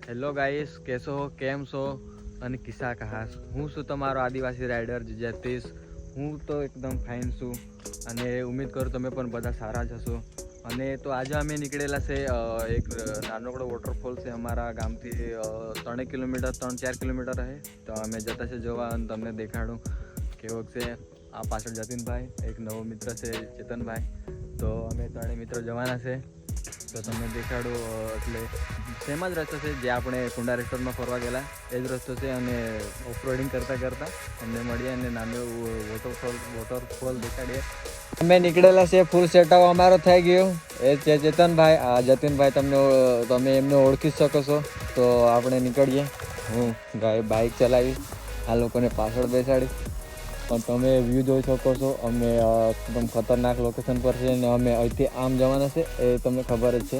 Hello guys, કેસો હો, કેમ છો અને કિસ્સા કહાસ. હું છું તમારો આદિવાસી રાઇડર જતીશ. હું તો એકદમ ફાઇન છું અને ઉમ્મીદ કરું તમે પણ બધા સારા જ હશો. અને તો આજે અમે નીકળેલા છે એક નાનકડો વોટરફોલ છે અમારા ગામથી 3-4 કિલોમીટર રહે. તો અમે જતા છે જોવા અને તમને દેખાડું કેવો છે. આ પાછળ જતીનભાઈ, એક નવો મિત્ર છે ચેતનભાઈ. તો અમે ત્રણેય મિત્રો જવાના છે. તો તમને દેખાડું એટલે સેમ જ રસ્તો છે જે આપણે કુંડા રેસ્ટોરન્ટમાં ફરવા ગયેલા એ જ રસ્તો છે. અને ઓફરોડિંગ કરતાં અમને મળીએ અને નાનો વોટરફોલ દેખાડીએ. અમે નીકળેલા છે, ફૂલ સેટઅપ અમારો થઈ ગયો. એ છે ચેતનભાઈ, આ જતીનભાઈ. તમે એમને ઓળખી શકો છો. તો આપણે નીકળીએ. હું બાઇક ચલાવી, આ લોકોને પાછળ બેસાડી. પણ તમે વ્યૂ જોઈ શકો છો. અમે એકદમ ખતરનાક લોકેશન પર છે અને અમે અહીંથી આમ જવાના છે એ તમને ખબર જ છે.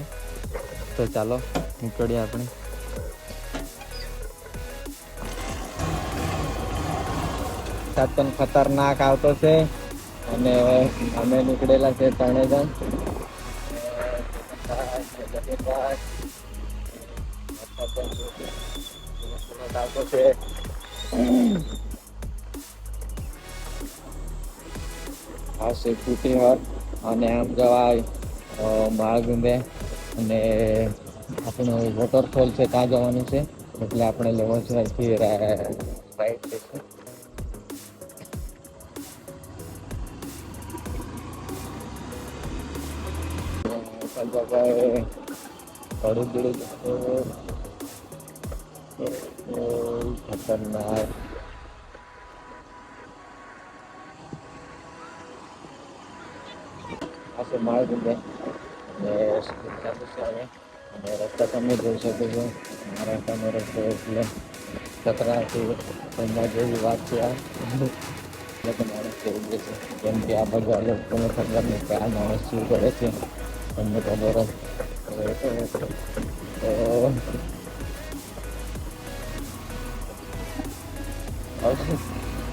તો ચાલો નીકળીએ આપણે. વરસાદ પણ ખતરનાક આવતો છે અને અમે નીકળેલા છે ત્રણેય આવતો છે. આ સેફ્ટી હટ અને આમ જવાય માળગુંબે અને આપણું વોટરફોલ છે ત્યાં જવાનું છે. એટલે આપણે લેવો છે અહીંથી રાઈટ જઈશું. ખતરનાક પાસે માળગુંબે અને રસ્તા તમે જોઈ શકો છો. મહારાષ્ટ્રનો રસ્તો એટલે ખતરાથી જેવી વાત છે. આ માણસ કેવું છે, કેમ કે આ બધા લોકોને ખબર નહીં કે આ માણસ શું કરે છે. તમને ખબર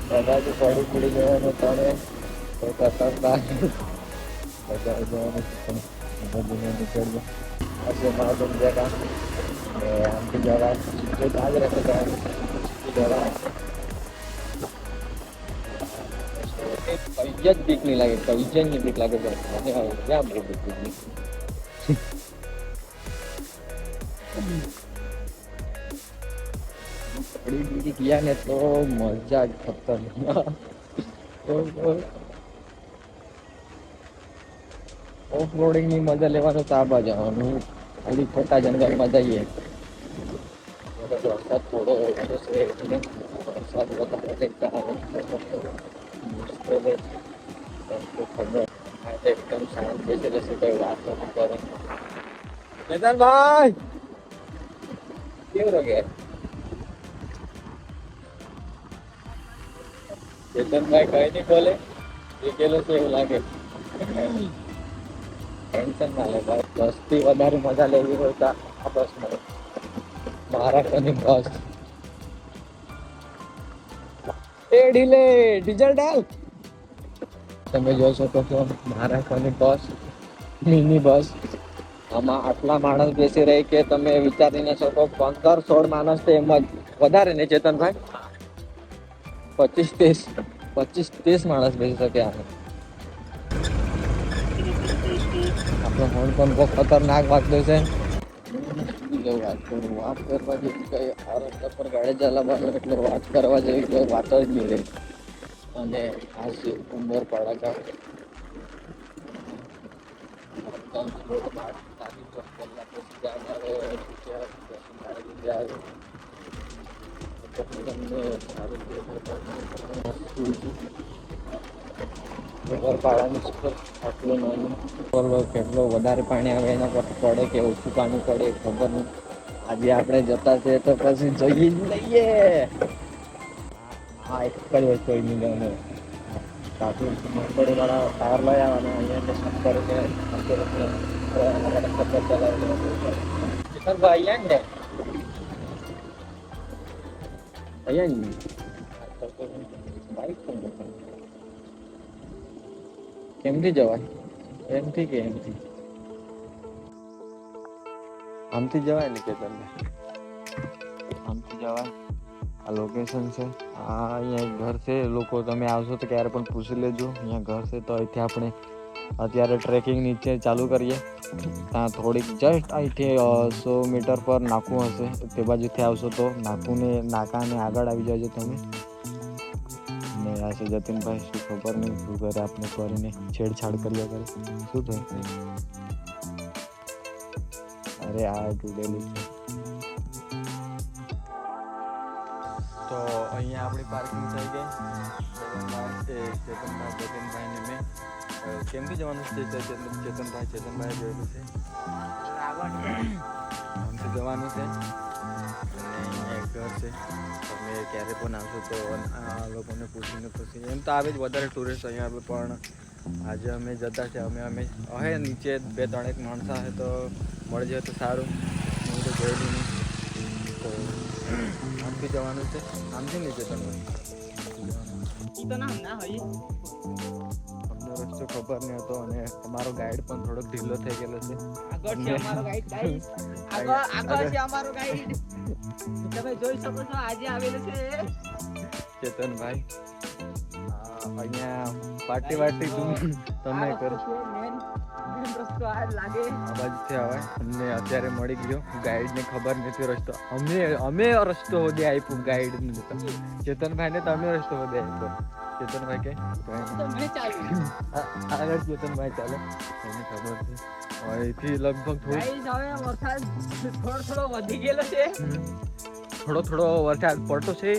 કદાચ પડી જવાનું તને તો ખતરનાક આમથી જવા આજ રસ્તે જવા કઈ જ બીક નહીં લાગે. કઈ જ નહીં બીક લાગે. ક્યાં બહુ બીક નહીં. પડી ગયા ને તો મજા જ ખતરનાક. ઓફ રોડિંગ ની મજા લેવાનું તો આ બાજુ આવવાનું. ખાલી ખોટા જંગલમાં જઈએ. વરસાદ થોડો ઓછો છે એટલે વરસાદ વધારે ખબર એકદમ શાંત બેસેલો છે. કઈ વાત નથી કરે. ચેતનભાઈ કેવું લાગે? ચેતનભાઈ કઈ નહીં બોલે. એ ગયેલો છે એવું લાગે. ટેન્શન ના લે ભાઈ. બસ થી વધારે મજા લેવી હોય તો આ બસ મળે. મહારાષ્ટ્રની બસ. એ ઢીલે ડીઝલ ડાલ. તમે જોઈ શકો છો મહારાષ્ટ્રની બસ, મિની બસ. આમાં આટલા માણસ બેસી રહી કે તમે વિચારી ન શકો. 15-16 માણસ તો એમ જ વધારે ને ચેતનભાઈ? 25-30 માણસ બેસી શકે. આપણો ફોન પણ બહુ ખતરનાક વાગતો છે. વાત કરવા જેવી કઈ આ રસ્તા પર ગાડી ચલાવવાનો એટલે વાત કરવા જેવી કોઈ વાત જ નહીં રહે. અને આ ઉંમર પાડા કેટલો વધારે પાણી આવે એના પર પડે કે ઓછું પાણી પડે ખબર નહીં. આજે આપણે જતા છે તો પછી જઈ જ લઈએ. હા, એક જ વસ્તુ મગફળી વાળા ટાયર લઈ આવવાના. કેમથી જવાય? એમથી કે એમથી? આમથી જવાય ને? કે તમને આમથી જવાય. આ લોકેશન છે. આ અહીંયા એક ઘર છે. લોકો તમે આવશો તો ક્યારે પણ પૂછી લેજો, અહીંયા ઘર છે. તો અહીંથી આપણે અત્યારે ટ્રેકિંગ નીચે ચાલુ કરીએ. ત્યાં થોડીક જસ્ટ અહીંથી 100 મીટર પર નાકું હશે. તે બાજુથી આવશો તો નાકાને આગળ આવી જાજો તમે. ને આ છે જતીનભાઈ, શું ખબર નહીં શું કરે, આપણે કરીને છેડછાડ કર્યા કરે. શું થયું? અરે આ તૂટેલું છે. તો અહીંયા આપણી પાર્કિંગ થઈ ગઈ. ચેતનભાઈ ને મેં કેમથી જવાનું છે? ચેતનભાઈ જોયેલું છે, આમથી જવાનું છે. અને અહીંયા એક ઘર છે. તમે ક્યારે પણ આવશો તો આ લોકોને પૂછીને એમ તો આવે જ વધારે ટુરિસ્ટ અહીંયા આવે, પણ આજે અમે જતા છે. અમે હે નીચે 2-3 માણસ આવે તો મળી જાય તો સારું. હું તો જોયેલું નહીં. તો આમથી જવાનું છે. આમથી નીચે તમને રસ્તો ખબર નહીં હતો અને અમારો ગાઈડ પણ થોડોક ઢીલો થઈ ગયેલો છે. તમે જોઈ શકો છો આજે આવેલો છે ચેતનભાઈ. અહીંયા પાર્ટી તમે કરો. રસ્તો આ લાગે આ બાજુથી આવે અમને અત્યારે મળી ગયો. ગાઈડને ખબર નથી રસ્તો. અમે રસ્તો શોધી આપ્યું ગાઈડને. ચેતનભાઈ ને તમે રસ્તો શોધી આપ્યો. ચેતનભાઈ કે આગળ ચેતનભાઈ ચાલે, એને ખબર છે. અહીંથી લગભગ થોડો વધી ગયેલો છે. થોડો વરસાદ પડતો છે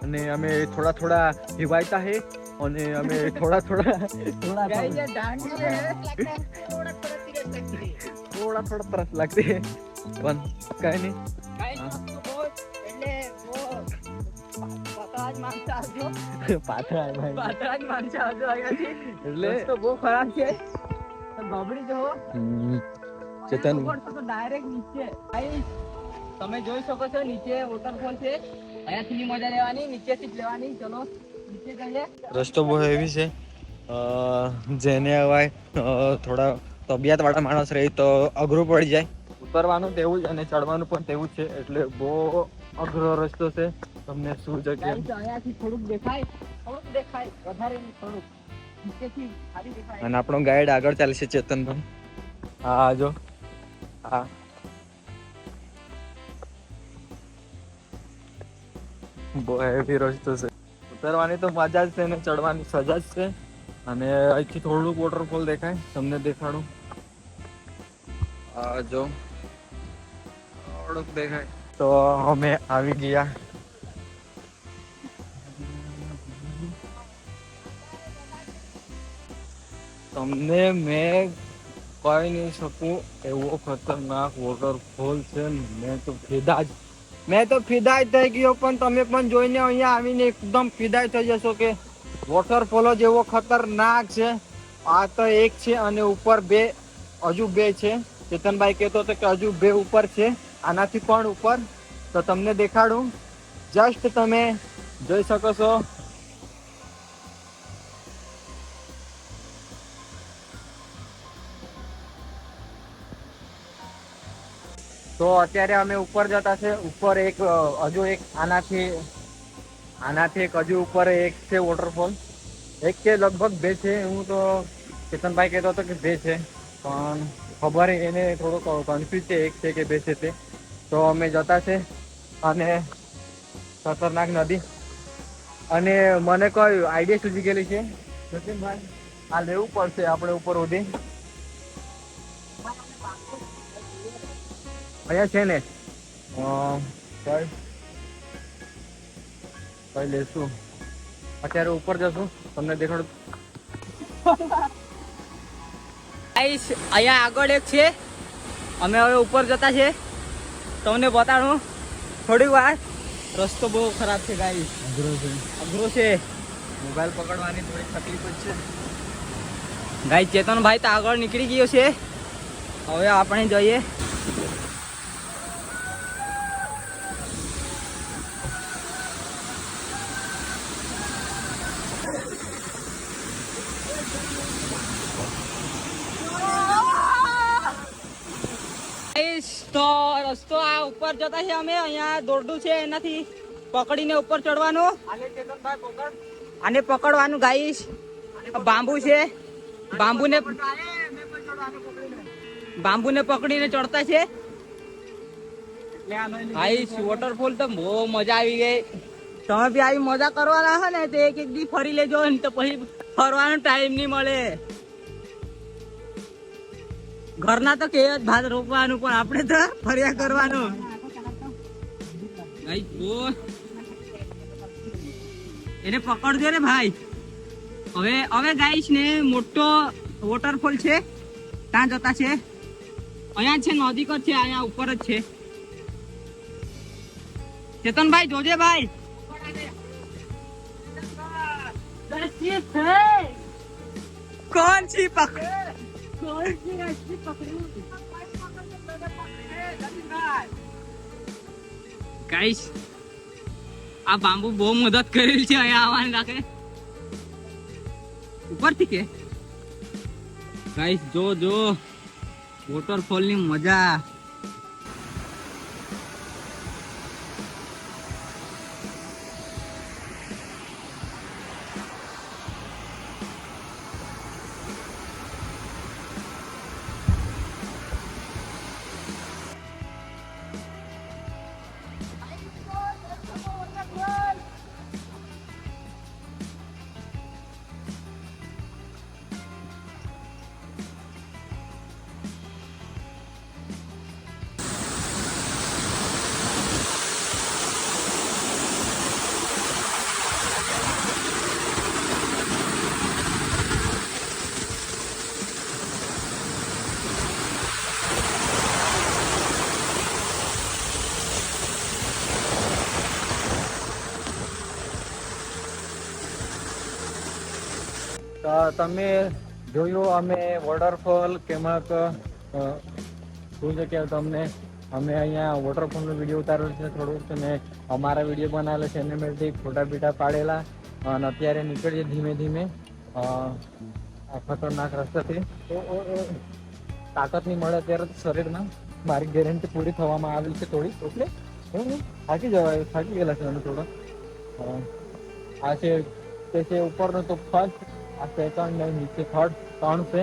અને અમે થોડા હિવાયતા છે અને અમે થોડા ત્રાસ લાગતી છે, પણ કઈ નહીં. ચેતન ડાયરેક્ટ નીચે તમે જોઈ શકો છો, નીચે વોટરફોલ છે. અહીંયાથી મજા લેવાની, નીચેથી જ લેવાની. ચલો નીચે જઈએ. રસ્તો બહુ એવી છે જેને હવે થોડા તબિયત વાળા માણસ રહી તો અઘરું પડી જાય. ઉતરવાનું તેવું જ અને ચડવાનું પણ તેવું જ છે, એટલે બહુ અઘરો રસ્તો છે. તમને શું જગ્યા અહીંયાથી થોડુંક દેખાય વધારે થોડુંક નીચેથી ખાલી દેખાય. અને આપણો ગાઈડ આગળ ચાલે છે ચેતનભાઈ. હા જો હા બહુ હેવી રસ્તો છે. ઉતરવાની તો મજા જ છે ને ચડવાની સજા જ છે. અને અહીંથી થોડુંક વોટરફોલ દેખાય, તમને દેખાડું. આ જો થોડુંક દેખાય. તો અમે આવી ગયા. તમને મેં કહી નહીં શકું એવો ખતરનાક વોટરફોલ છે. મેં તો ફિદાય થઈ ગયો, પણ તમે પણ જોઈને અહીંયા આવીને એકદમ ફિદાય થઈ જશો કે વોટરફોલ જ એવો ખતરનાક છે. આ તો એક છે અને ઉપર હજુ બે છે. ચેતનભાઈ કહેતો હતો કે હજુ 2 ઉપર છે, આનાથી પણ ઉપર. તો તમને દેખાડું, જસ્ટ તમે જોઈ શકો છો. તો અત્યારે અમે ઉપર જતા છે. ઉપર એક હજુ એક આનાથી એક હજુ ઉપર એક છે વોટરફોલ. એક કે લગભગ 2 છે. હું તો ચેતનભાઈ કહેતો હતો કે 2 છે, પણ ખબર એને થોડો કન્ફ્યુઝ છે, 1 છે કે 2 છે તે. તો અમે જતા છે અને ખતરનાક નદી. અને મને કોઈ આઈડિયા સૂજી ગયેલી છે ચેતનભાઈ, આ લેવું પડશે આપણે ઉપર સુધી. અહીંયા છે ને કઈ લેશું. અત્યારે ઉપર જશું, તમને દેખાડું. અહીંયા આગળ એક છે. અમે હવે ઉપર જતા છે, તમને બતાડું થોડીક વાર. રસ્તો બહુ ખરાબ છે ગાઈસ, અઘરો છે. મોબાઈલ પકડવાની થોડી તકલીફ જ છે ગાઈસ. ચેતનભાઈ તો આગળ નીકળી ગયો છે, હવે આપણે જઈએ. તો રસ્તો આ ઉપર જતા છે અમે અહીંયા દોરડું છે એનાથી પકડીને ઉપર ચડવાનું આને પકડવાનું ગાઈસ બાંબુ છે બાંબુને પકડીને ચડતા છે ગાઈસ વોટરફોલ તો બહુ મજા આવી ગઈ તમે બી આવી મજા કરવાના હે ને તો એક દી ફરી લેજો ને તો પછી ફરવાનો ટાઈમ નહીં મળે ઘરના તો કે ભાત રોપવાનું પણ આપણે તો ફર્યા કરવાનું એને પકડજો ને ભાઈ હવે ગાઈસ ને મોટો વોટરફોલ છે ત્યાં જતા છે અહીંયા છે નજીક જ છે અહીંયા ઉપર જ છે ચેતનભાઈ જોજે ભાઈ કોણ છી ગાઈસ આ બાંબુ બહુ મદદ કરેલી છે અહીંયા આવવાની રાખે ઉપરથી કે ગાઈસ જો વોટરફોલ ની મજા તો તમે જોયું અમે વોટરફોલ કેમક શું છે કે તમને અમે અહીંયા વોટરફોલનો વિડીયો ઉતારેલો છે થોડુંક અને અમારા વિડીયો બનાવેલો છે સિનેમેટિક ફોટા બીટા પાડેલા અને અત્યારે નીકળીએ ધીમે ધીમે આ ખતરનાક રસ્તાથી તો તાકાત નહીં મળે અત્યારે તો શરીરમાં મારી ગેરંટી પૂરી થવામાં આવેલી છે થોડી એટલે થાકી ગયેલા છે અમે થોડા આ છે તે છે ઉપરનો તો ફર્સ્ટ આ સેકન્ડ ને નીચે થર્ડ 3 છે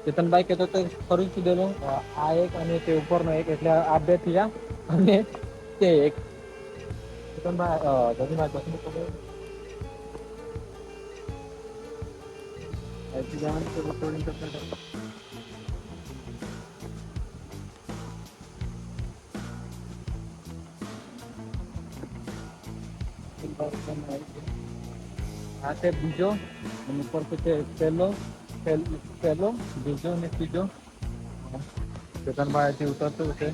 ચેતનભાઈ કહેતો તો ફરી કીધેલો આ એક અને તે ઉપરનો એક એટલે આ 2 થયા અને તે એક ચેતનભાઈ જગન્નાથ બસની ખબર ऐसी जान से रिकॉर्डिंग करता है हाथे बीजो ऊपर से पहलो बीजो ने तीजो चेतन भाई थी उतरते उसे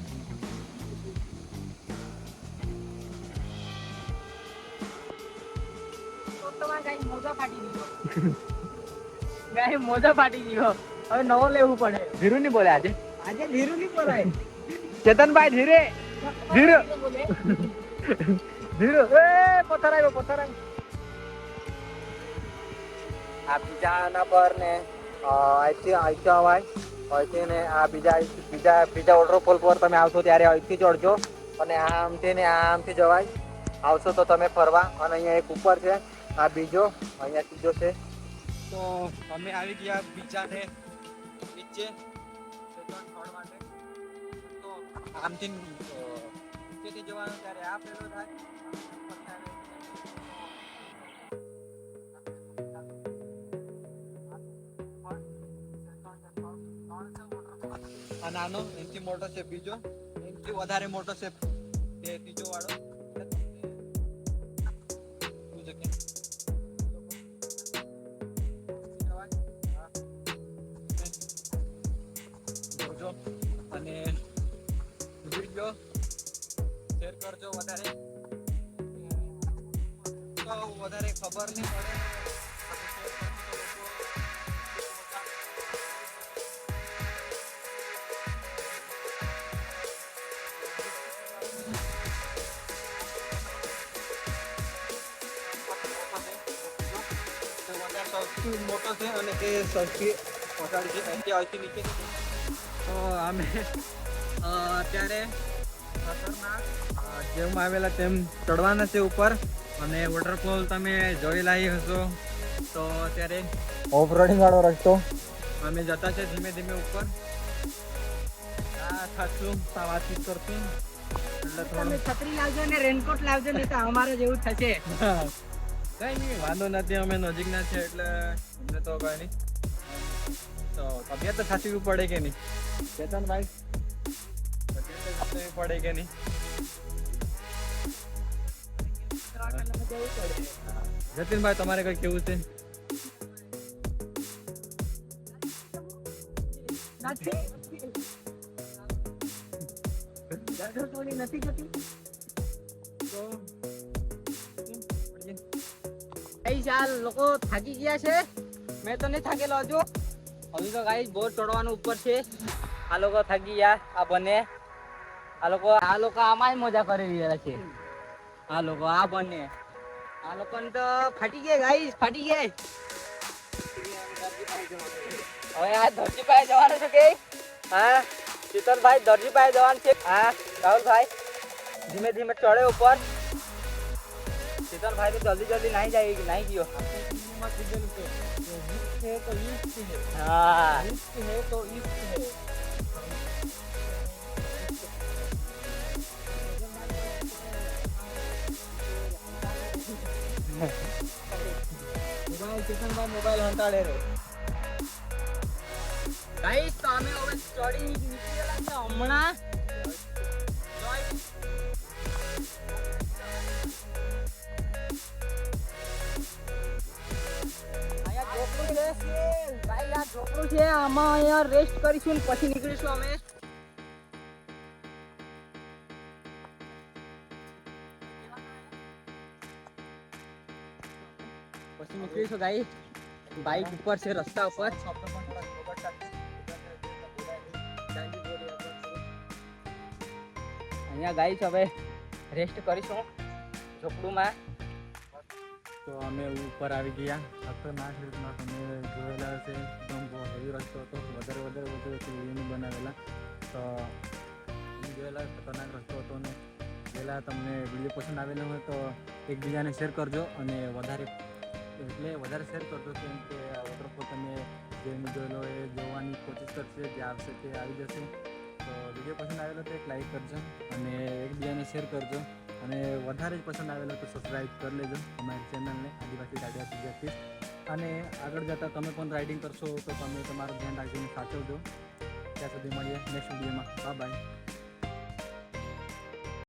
મોજા ફાટી ગયો હવે નવો લેવું પડે ધીરુ નહીં બોલે આજે ધીરું નહીં બોલાય ચેતનભાઈ ધીરે ધીરે ધીરે પથ્થર આવ્યો આ બીજાના પર ને અહીંથી અવાય અહીંથી ને આ બીજા વોટરફોલ પર તમે આવશો ત્યારે અહીંથી ચડજો અને આમથી ને આમથી જવાય આવશો તો તમે ફરવા અને અહીંયા એક ઉપર છે આ બીજો અહીંયા ત્રીજો છે તો અમે આવી ગયા બીજાને નીચે માટે તો આમથી નીચેથી જવાનું ત્યારે આ પેલો થાય આ નાનો એનાથી મોટો છે બીજો એનાથી વધારે મોટો છે તે ત્રીજો વાળો અને વિડીયો શેર કરજો વધારે તો વધારે ખબર નહીં પડે સૌથી મોટો છે અને તે સૌથી પહોંચાડી છે અહીંથી નીચે અમે અત્યારે જેમ આવેલા તેમ ચડવાના છે ઉપર અને વોટરફોલ તમે જોયેલા હશો. તો અત્યારે ઓફ રોડિંગ વાળો રસ્તો અમે જતા છે ધીમે ધીમે ઉપર. ખાસું વાતચીત કરશું એટલે તમે છત્રી લાવજો ને રેનકોટ લાવજો નહીં તો અમારે જેવું થશે. કઈ નહીં, વાંધો નથી, અમે નજીકના છે એટલે અમને તો કઈ નહીં. તો તબિયત તો સાચવી પડે કે નહીં ચેતનભાઈ? તબિયત તો સાચવી પડે કે નહીં? જતીનભાઈ તમારે કઈ કેવું છે? નથી જતી. લોકો થાકી ગયા છે, મેં તો નહીં થાકેલો હજુ. હજુ તો ગાઈસ બહુ ચડવાનું ઉપર છે. આ લોકો થાકી ગયા, આ બંને આ લોકો આમાં જ મજા કરી રહ્યા છે. આ બંને આ લોકોને તો ફાટી ગયા ગાઈસ, ફાટી ગયા. હવે આ દરજી પાસે જવાનું છે કે? હા શીતલભાઈ દરજી પાસે જવાનું છે. હા રાહુલભાઈ ધીમે ધીમે ચડે ઉપર. શીતલભાઈ તો જલ્દી નહીં ગયો. હા મોબાઈલ હંતાડે રે ગાઈસ. તો અમે હવે ચડી નીકળેલા છે હમણાં. ઝોપડું છે આમાં, અહીંયા રેસ્ટ કરીશું પછી નીકળીશું અમે. પછી નીકળીશું ગાઈસ. બાઈક ઉપર છે, રસ્તા ઉપર. અહીંયા ગાઈસ હવે રેસ્ટ કરીશું ઝોપડુંમાં. તો અમે ઉપર આવી ગયા. ખતરનાક રીતના તમે જોયેલા હશે, એકદમ બહુ હેવી રસ્તો હતો. વધારે વિડીયો બનાવેલા તો જોયેલા ખતરનાક રસ્તો હતો. ને પહેલાં તમને વિડીયો પસંદ આવેલો હોય તો એકબીજાને શેર કરજો અને વધારે શેર કરજો, કેમ કે આ વોટરફોલ તમે જેને જોયેલો એ જોવાની કોશિશ કરશે, જે આવશે તે આવી જશે. તો વિડીયો પસંદ આવેલો તો એક લાઈક કરજો અને એકબીજાને શેર કરજો. અને વધારે જ પસંદ આવેલો તો સબસ્ક્રાઈબ કરી લેજો અમારી ચેનલને આદિવાસી રાઇડર ગુજરાતી. અને આગળ જતાં તમે પણ રાઇડિંગ કરશો તો તમે તમારું ધ્યાન રાખીને સાચવજો. ત્યાં સુધી મળીએ નેક્સ્ટ વિડીયોમાં. બાય.